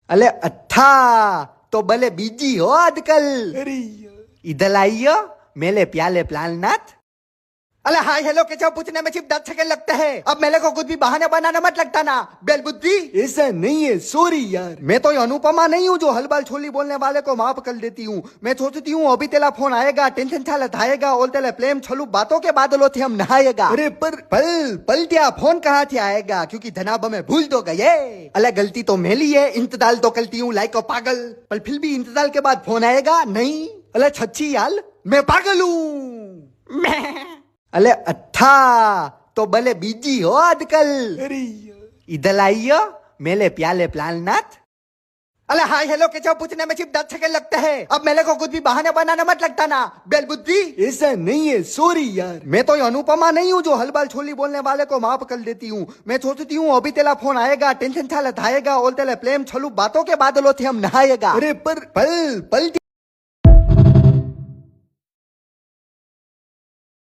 अले अच्छा तो भले बिजी हो आजकल। अरे इधर आइयो मेले प्याले प्लान नाथ। अले हाय हेलो कैसे हो पूछने में सिर्फ 10 सेकंड लगते हैं। अब मेले को कुछ भी बहाने बनाना मत लगता ना बेल बुद्धि। ऐसा नहीं है, सॉरी यार। मैं तो ये अनुपमा नहीं हूँ जो हलबल छोली बोलने वाले को माफ कर देती हूँ। मैं सोचती हूँ अभी तेरा फोन आएगा, टेंशन छाला थाएगा और तेरे प्रेम छलू बातों के बादलों से हम नहाएगा। अरे पर पल पल क्या फोन कहाँ से आएगा क्योंकि धनाब में भूल तो गए। अले गलती तो मेरी है, इंतजार तो करती हूँ लाइक पागल, पर फिर भी इंतजार के बाद फोन आएगा नहीं। अले छच्छी यार मैं पागल हूँ। अले अच्छा तो भले बिजी हो आजकल। अरे इधर आइयो मेले प्याले प्लान नाथ। अले हाय हेलो कैसे हो पूछने में सिर्फ 10 सेकंड लगते हैं। अब मेले को कुछ भी बहाने बनाना मत लगता ना बेल बुद्धि। ऐसा नहीं है, सॉरी यार। मैं तो ये अनुपमा नहीं हूँ जो हलबल छोली बोलने वाले को माफ कर देती हूँ। मैं सोचती हूँ अभी तेरा फोन आएगा, टेंशन छाला थाएगा और तेरे प्रेम छलू बातों के बादलों से हम नहाएगा। अरे पर पल पल